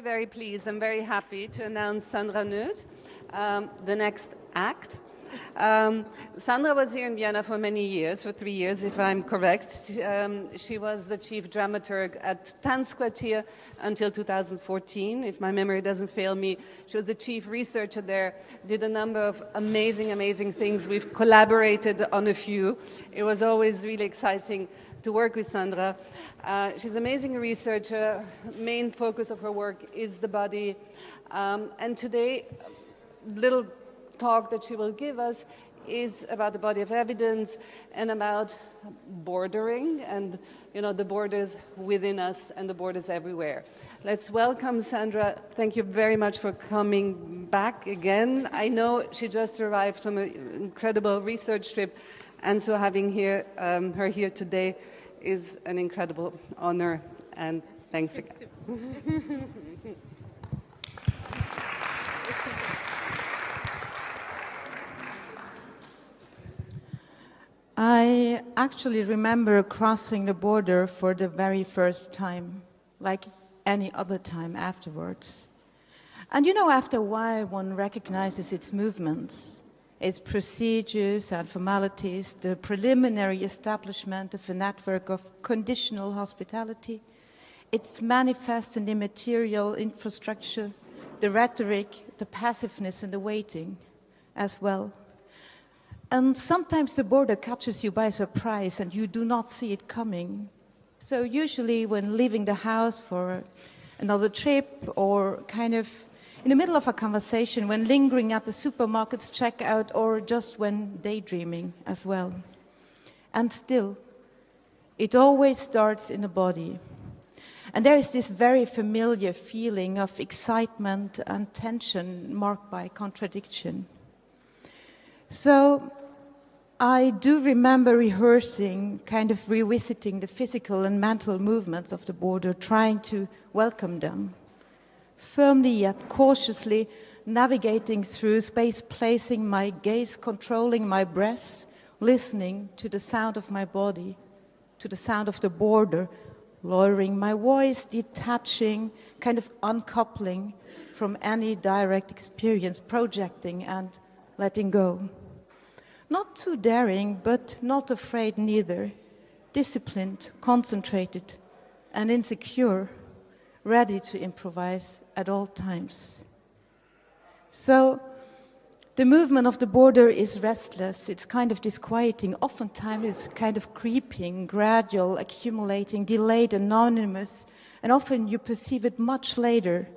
Very pleased and very happy to announce Sandra Noeth, the next act. Sandra was here in Vienna for many years, for 3 years if I'm correct. She was the chief dramaturge at Tanzquartier until 2014, if my memory doesn't fail me. She was the chief researcher there, did a number of amazing things. We've collaborated on a few. It was always really exciting to work with Sandra. She's an amazing researcher. Main focus of her work is the body. And today, little talk that she will give us is about the body of evidence and about bordering and, the borders within us and the borders everywhere. Let's welcome Sandra. Thank you very much for coming back again. I know she just arrived from an incredible research trip, and so having her here today is an incredible honor, and thanks again. I actually remember crossing the border for the very first time, like any other time afterwards. And after a while, one recognizes its movements, its procedures and formalities, the preliminary establishment of a network of conditional hospitality, its manifest and immaterial infrastructure, the rhetoric, the passiveness and the waiting as well. And sometimes the border catches you by surprise and you do not see it coming. So usually when leaving the house for another trip or kind of in the middle of a conversation, when lingering at the supermarket's checkout, or just when daydreaming as well. And still, it always starts in the body. And there is this very familiar feeling of excitement and tension marked by contradiction. So I do remember rehearsing, kind of revisiting the physical and mental movements of the border, trying to welcome them. Firmly yet cautiously navigating through space, placing my gaze, controlling my breath, listening to the sound of my body, to the sound of the border, lowering my voice, detaching, kind of uncoupling from any direct experience, projecting and letting go. Not too daring, but not afraid neither, disciplined, concentrated, and insecure, ready to improvise at all times. So the movement of the border is restless, it's kind of disquieting, oftentimes it's kind of creeping, gradual, accumulating, delayed, anonymous, and often you perceive it much later,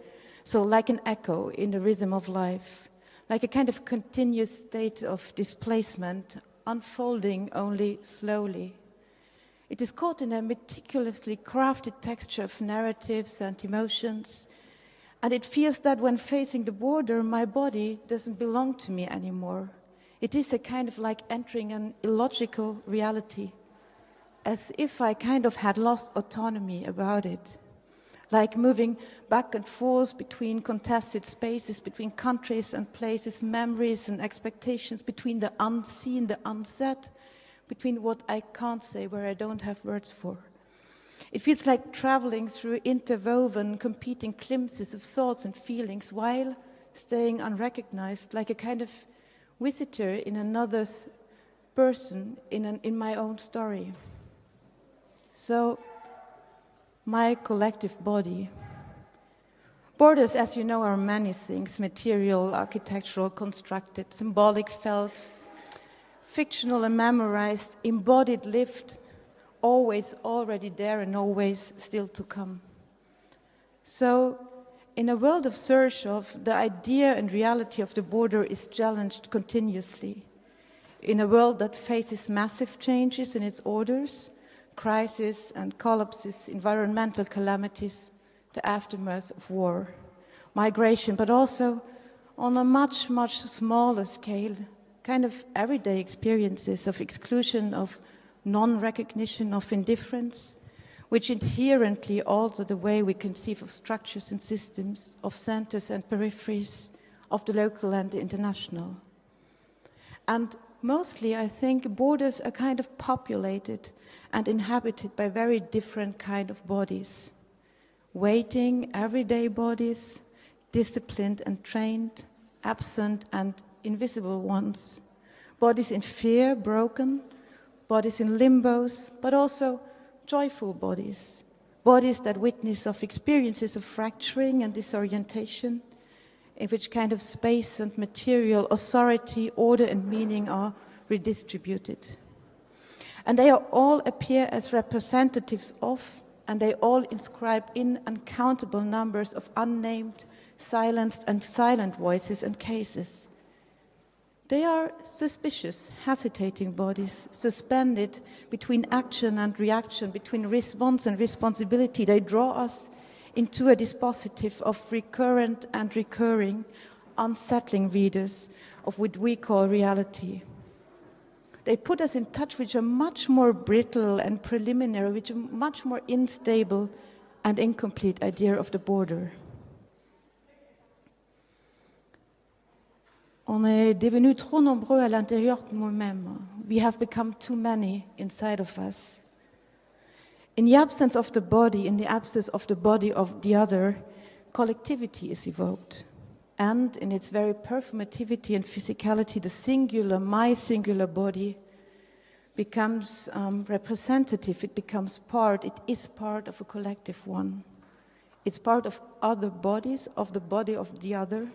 so like an echo in the rhythm of life, like a kind of continuous state of displacement, unfolding only slowly. It is caught in a meticulously crafted texture of narratives and emotions, and it feels that when facing the border, my body doesn't belong to me anymore. It is a kind of like entering an illogical reality, as if I kind of had lost autonomy about it, like moving back and forth between contested spaces, between countries and places, memories and expectations, between the unseen, the unsaid, between what I can't say, where I don't have words for. It feels like traveling through interwoven, competing glimpses of thoughts and feelings while staying unrecognized, like a kind of visitor in another's person, in my own story. So, my collective body. Borders, as you know, are many things: material, architectural, constructed, symbolic, felt, fictional and memorized, embodied, lived, always already there and always still to come. So, in a world of search of, the idea and reality of the border is challenged continuously. In a world that faces massive changes in its orders, crises and collapses, environmental calamities, the aftermath of war, migration, but also on a much, much smaller scale, kind of everyday experiences of exclusion, of non-recognition, of indifference, which inherently alter the way we conceive of structures and systems, of centers and peripheries, of the local and the international. And mostly, I think, borders are kind of populated and inhabited by very different kind of bodies. waiting, everyday bodies, disciplined and trained, absent and invisible ones, bodies in fear, broken, bodies in limbos, but also joyful bodies, bodies that witness of experiences of fracturing and disorientation, in which kind of space and material, authority, order and meaning are redistributed. And they all appear as representatives of, and they all inscribe in uncountable numbers of unnamed, silenced and silent voices and cases. They are suspicious, hesitating bodies, suspended between action and reaction, between response and responsibility. They draw us into a dispositif of recurrent and recurring, unsettling readers of what we call reality. They put us in touch with a much more brittle and preliminary, with a much more unstable and incomplete idea of the border. On est devenu trop nombreux à l'intérieur de nous-mêmes. We have become too many inside of us. In the absence of the body, in the absence of the body of the other, collectivity is evoked. And in its very performativity and physicality, the singular, my singular body, becomes representative, it becomes part, it is part of a collective one. It's part of other bodies, of the body of the other.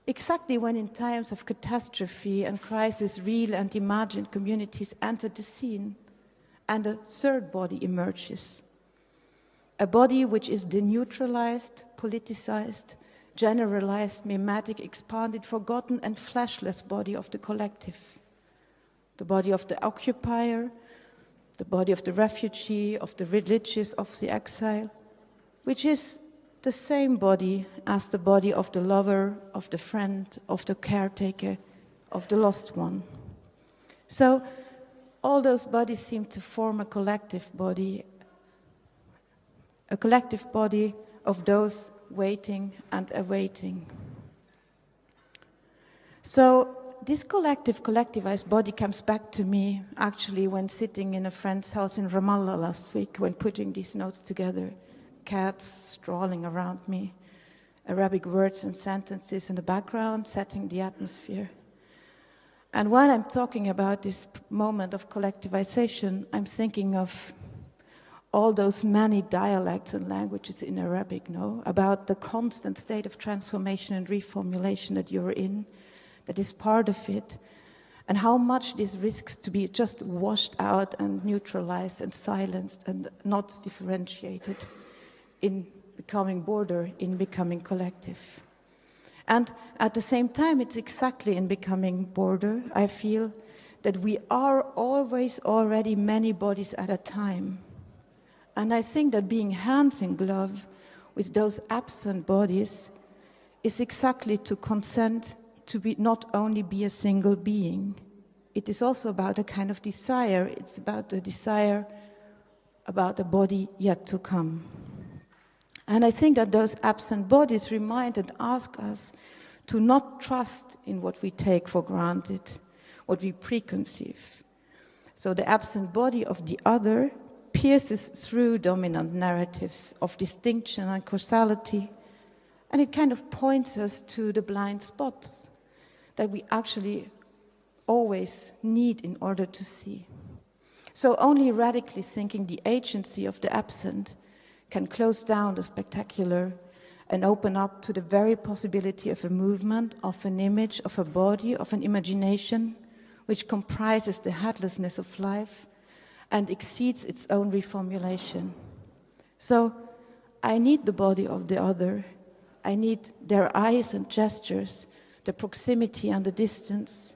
Exactly when in times of catastrophe and crisis, real and imagined communities enter the scene, and a third body emerges. A body which is deneutralized, politicized, generalized, mimetic, expanded, forgotten, and fleshless body of the collective. The body of the occupier, the body of the refugee, of the religious, of the exile, which is the same body as the body of the lover, of the friend, of the caretaker, of the lost one. So all those bodies seem to form a collective body of those waiting and awaiting. So this collectivized body comes back to me actually when sitting in a friend's house in Ramallah last week, when putting these notes together. Cats strolling around me, Arabic words and sentences in the background, setting the atmosphere. And while I'm talking about this moment of collectivization, I'm thinking of all those many dialects and languages in Arabic, about the constant state of transformation and reformulation that you're in, that is part of it, and how much this risks to be just washed out and neutralized and silenced and not differentiated in becoming border, in becoming collective. And at the same time, it's exactly in becoming border, I feel, that we are always already many bodies at a time. And I think that being hands in glove with those absent bodies is exactly to consent to be not only be a single being. It is also about a kind of desire. It's about the desire about a body yet to come. And I think that those absent bodies remind and ask us to not trust in what we take for granted, what we preconceive. So the absent body of the other pierces through dominant narratives of distinction and causality, and it kind of points us to the blind spots that we actually always need in order to see. So only radically thinking the agency of the absent can close down the spectacular and open up to the very possibility of a movement, of an image, of a body, of an imagination, which comprises the headlessness of life and exceeds its own reformulation. So I need the body of the other. I need their eyes and gestures, the proximity and the distance.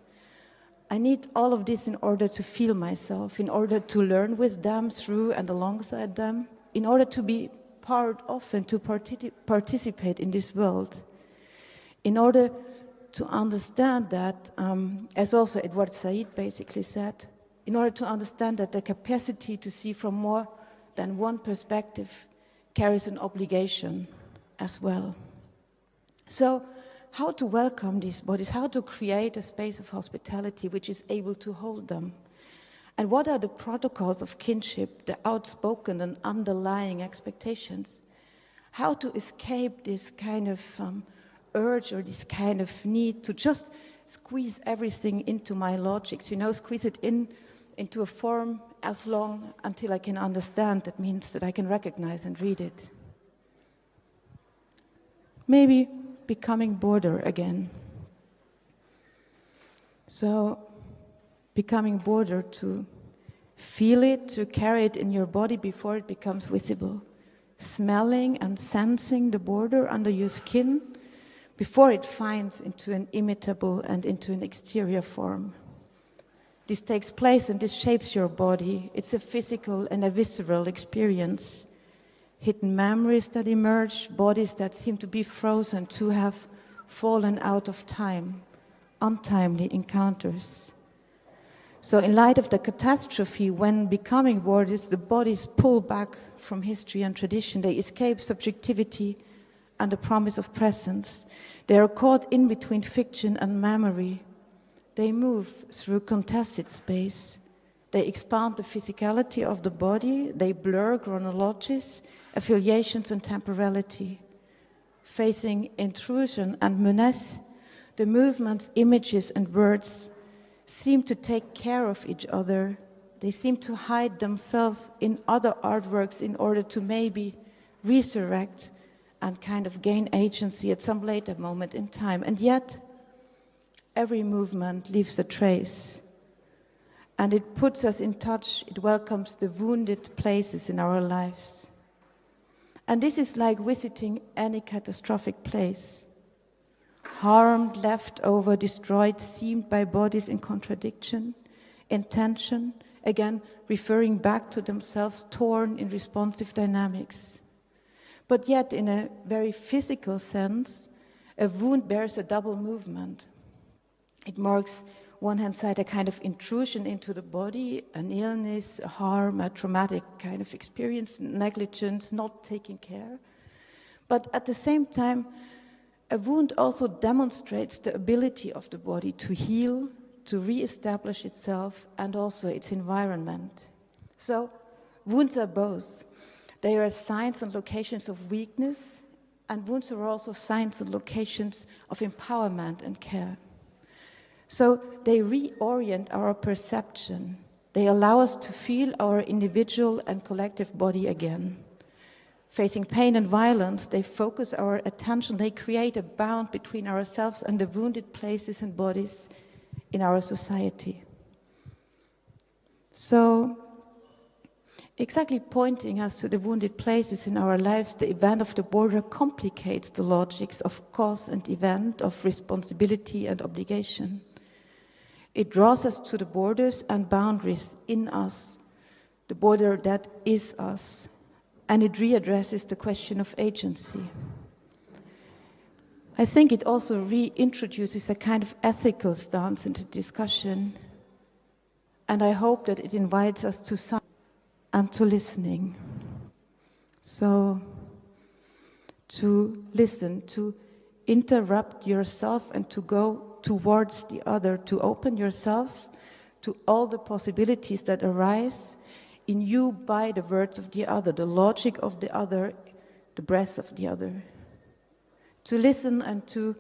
I need all of this in order to feel myself, in order to learn with them, through and alongside them, in order to be part of and to participate in this world, in order to understand that, as also Edward Said basically said, in order to understand that the capacity to see from more than one perspective carries an obligation as well. So, how to welcome these bodies, how to create a space of hospitality which is able to hold them. And what are the protocols of kinship, the outspoken and underlying expectations? how to escape this kind of urge or this kind of need to just squeeze everything into my logics, squeeze it into a form as long until I can understand. That means that I can recognize and read it. Maybe becoming border again. So, becoming border, to feel it, to carry it in your body before it becomes visible. Smelling and sensing the border under your skin before it finds into an imitable and into an exterior form. This takes place and this shapes your body. It's a physical and a visceral experience. Hidden memories that emerge, bodies that seem to be frozen, to have fallen out of time, untimely encounters. So in light of the catastrophe, when becoming borders, the bodies pull back from history and tradition. They escape subjectivity and the promise of presence. They are caught in between fiction and memory. They move through contested space. They expand the physicality of the body. They blur chronologies, affiliations, and temporality. Facing intrusion and menace, the movements, images, and words seem to take care of each other. They seem to hide themselves in other artworks in order to maybe resurrect and kind of gain agency at some later moment in time. And yet, every movement leaves a trace. And it puts us in touch, it welcomes the wounded places in our lives. And this is like visiting any catastrophic place. Harmed, left over, destroyed, seamed by bodies in contradiction, in tension, again referring back to themselves, torn in responsive dynamics. But yet, in a very physical sense, a wound bears a double movement. It marks, one hand side, a kind of intrusion into the body, an illness, a harm, a traumatic kind of experience, negligence, not taking care. But at the same time, a wound also demonstrates the ability of the body to heal, to re-establish itself, and also its environment. So, wounds are both. They are signs and locations of weakness, and wounds are also signs and locations of empowerment and care. So, they reorient our perception. They allow us to feel our individual and collective body again. Facing pain and violence, they focus our attention, they create a bound between ourselves and the wounded places and bodies in our society. So, exactly pointing us to the wounded places in our lives, the event of the border complicates the logics of cause and event, of responsibility and obligation. It draws us to the borders and boundaries in us, the border that is us. And it readdresses the question of agency. I think it also reintroduces a kind of ethical stance into discussion, and I hope that it invites us to silence and to listening. So, to listen, to interrupt yourself and to go towards the other, to open yourself to all the possibilities that arise in you by the words of the other, the logic of the other, the breath of the other. To listen and to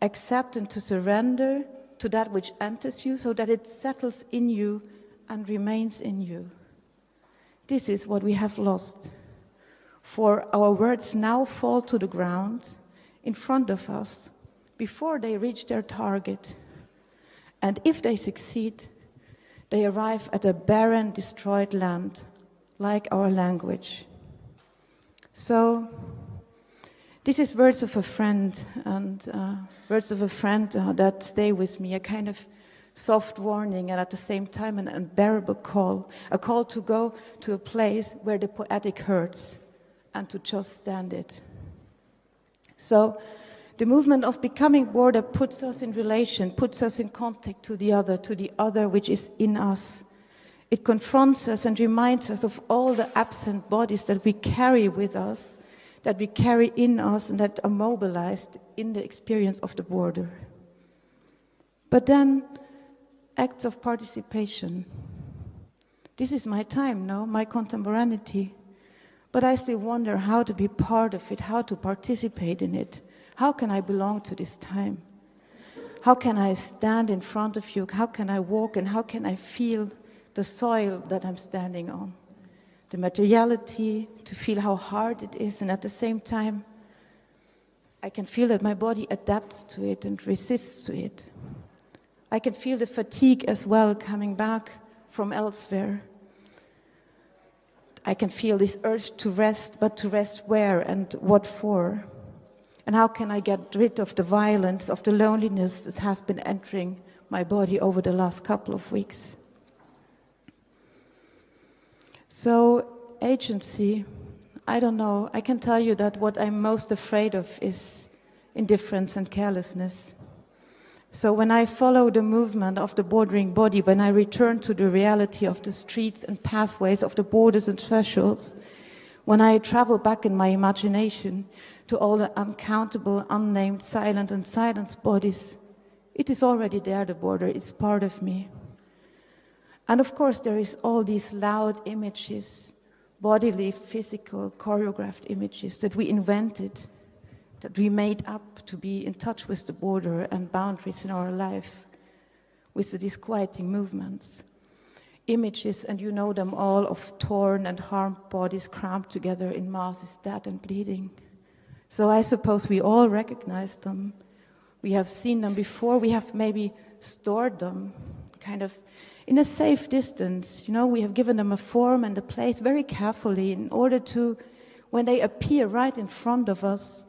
accept and to surrender to that which enters you so that it settles in you and remains in you. This is what we have lost. For our words now fall to the ground in front of us before they reach their target. And if they succeed, they arrive at a barren, destroyed land, like our language. So, this is words of a friend, and words of a friend that stay with me, a kind of soft warning and at the same time an unbearable call, a call to go to a place where the poetic hurts and to just stand it. So, the movement of becoming border puts us in relation, puts us in contact to the other which is in us. It confronts us and reminds us of all the absent bodies that we carry with us, that we carry in us and that are mobilized in the experience of the border. But then, acts of participation. This is my time, no? My contemporaneity. But I still wonder how to be part of it, how to participate in it. How can I belong to this time? How can I stand in front of you? How can I walk and how can I feel the soil that I'm standing on? The materiality, to feel how hard it is, and at the same time, I can feel that my body adapts to it and resists to it. I can feel the fatigue as well coming back from elsewhere. I can feel this urge to rest, but to rest where and what for? And how can I get rid of the violence, of the loneliness that has been entering my body over the last couple of weeks? So, agency, I don't know. I can tell you that what I'm most afraid of is indifference and carelessness. So when I follow the movement of the bordering body, when I return to the reality of the streets and pathways of the borders and thresholds, when I travel back in my imagination to all the uncountable, unnamed, silent and silenced bodies, it is already there, the border, it's part of me. And of course there is all these loud images, bodily, physical, choreographed images that we invented, that we made up to be in touch with the border and boundaries in our life, with the disquieting movements. Images, and you know them all, of torn and harmed bodies cramped together in masses, dead and bleeding. So I suppose we all recognize them. We have seen them before, we have maybe stored them, kind of in a safe distance. You know, we have given them a form and a place very carefully in order to, when they appear right in front of us,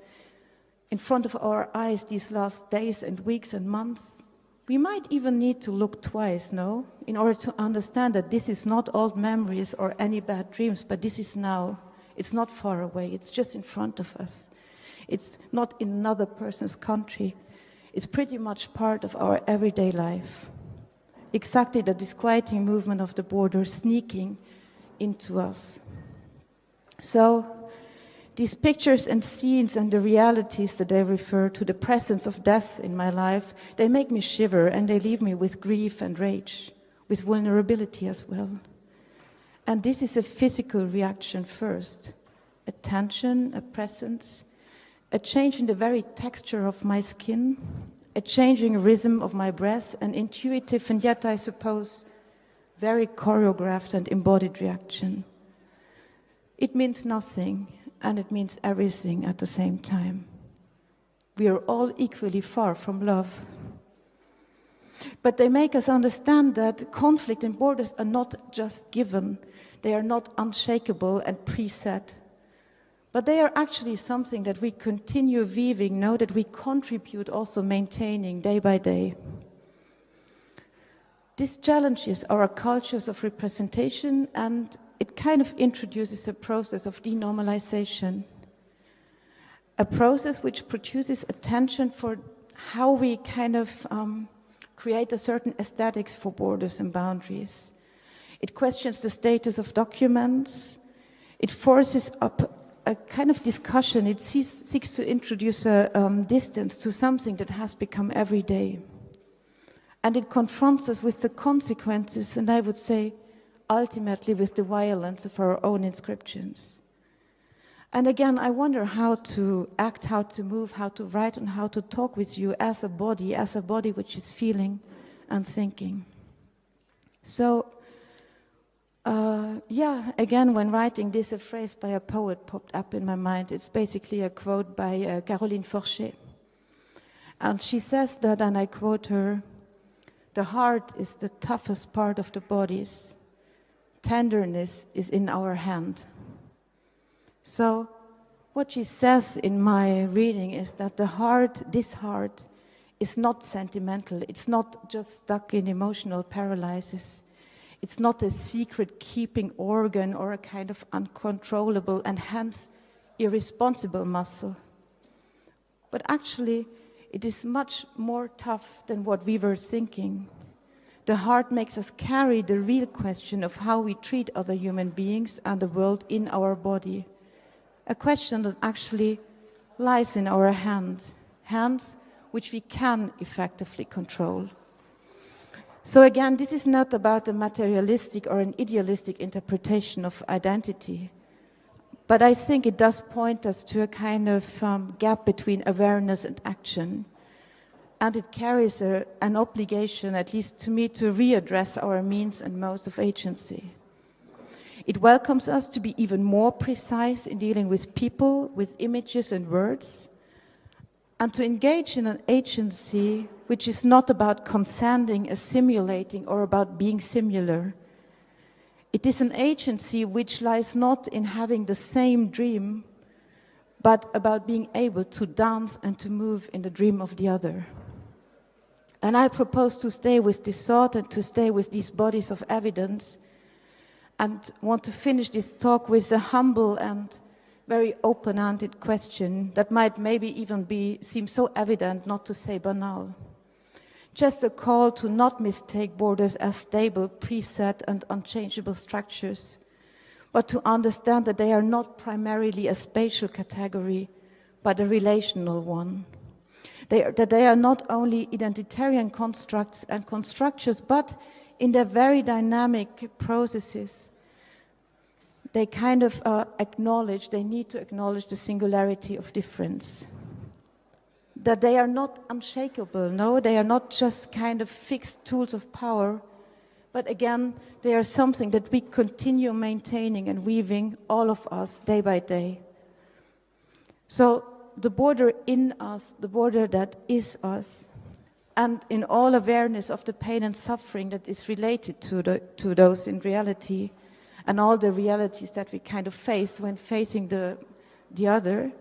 in front of our eyes these last days and weeks and months, we might even need to look twice, no? In order to understand that this is not old memories or any bad dreams, but this is now. It's not far away, it's just in front of us. It's not in another person's country. It's pretty much part of our everyday life. Exactly the disquieting movement of the border sneaking into us. So, these pictures and scenes and the realities that they refer to, the presence of death in my life, they make me shiver and they leave me with grief and rage, with vulnerability as well. And this is a physical reaction first, a tension, a presence, a change in the very texture of my skin, a changing rhythm of my breath, an intuitive and yet, I suppose, very choreographed and embodied reaction. It means nothing. And it means everything at the same time. We are all equally far from love. But they make us understand that conflict and borders are not just given. They are not unshakable and preset. But they are actually something that we continue weaving, know that we contribute also maintaining day by day. This challenges our cultures of representation, and it kind of introduces a process of denormalization, a process which produces attention for how we kind of create a certain aesthetics for borders and boundaries. It questions the status of documents. It forces up a kind of discussion. It seeks to introduce a distance to something that has become everyday. And it confronts us with the consequences, and I would say, ultimately with the violence of our own inscriptions. And again, I wonder how to act, how to move, how to write, and how to talk with you as a body which is feeling and thinking. So, again, when writing this, a phrase by a poet popped up in my mind. It's basically a quote by Caroline Forchet. And she says that, and I quote her, "The heart is the toughest part of the bodies. Tenderness is in our hand." So what she says in my reading is that this heart, is not sentimental. It's not just stuck in emotional paralysis. It's not a secret keeping organ or a kind of uncontrollable and hence irresponsible muscle. But actually, it is much more tough than what we were thinking. The heart makes us carry the real question of how we treat other human beings and the world in our body. A question that actually lies in our hands which we can effectively control. So again, this is not about a materialistic or an idealistic interpretation of identity, But I think it does point us to a kind of gap between awareness and action. And it carries an obligation, at least to me, to readdress our means and modes of agency. It welcomes us to be even more precise in dealing with people, with images and words, and to engage in an agency which is not about consenting, assimilating, or about being similar. It is an agency which lies not in having the same dream, but about being able to dance and to move in the dream of the other. And I propose to stay with this thought and to stay with these bodies of evidence, and want to finish this talk with a humble and very open-ended question that might maybe even seem so evident, not to say banal. Just a call to not mistake borders as stable, preset, and unchangeable structures, but to understand that they are not primarily a spatial category, but a relational one. That they are not only identitarian constructs and constructures, but in their very dynamic processes, they kind of they need to acknowledge the singularity of difference. That they are not unshakable, no, they are not just kind of fixed tools of power, but again, they are something that we continue maintaining and weaving, all of us, day by day. So the border in us, the border that is us, and in all awareness of the pain and suffering that is related to those in reality, and all the realities that we kind of face when facing the other.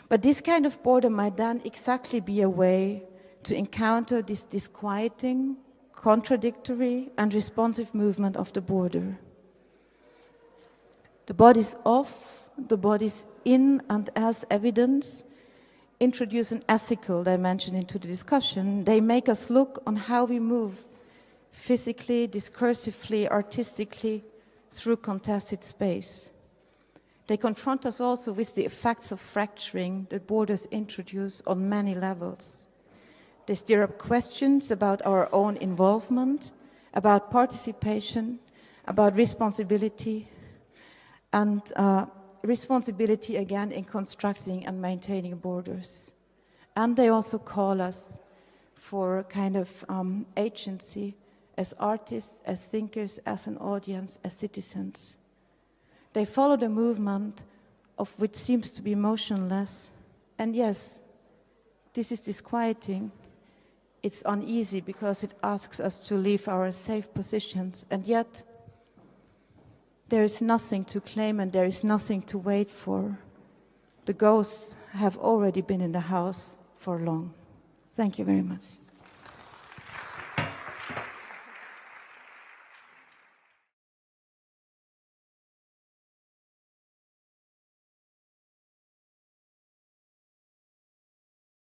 But this kind of border might then exactly be a way to encounter this disquieting, contradictory, and responsive movement of the border. The bodies of, the bodies in and as evidence introduce an ethical dimension into the discussion. They make us look on how we move physically, discursively, artistically through contested space. They confront us also with the effects of fracturing that borders introduce on many levels. They stir up questions about our own involvement, about participation, about responsibility, and responsibility again in constructing and maintaining borders. And they also call us for kind of agency as artists, as thinkers, as an audience, as citizens. They follow the movement of which seems to be motionless. And yes, this is disquieting. It's uneasy because it asks us to leave our safe positions. And yet, there is nothing to claim and there is nothing to wait for. The ghosts have already been in the house for long. Thank you very much.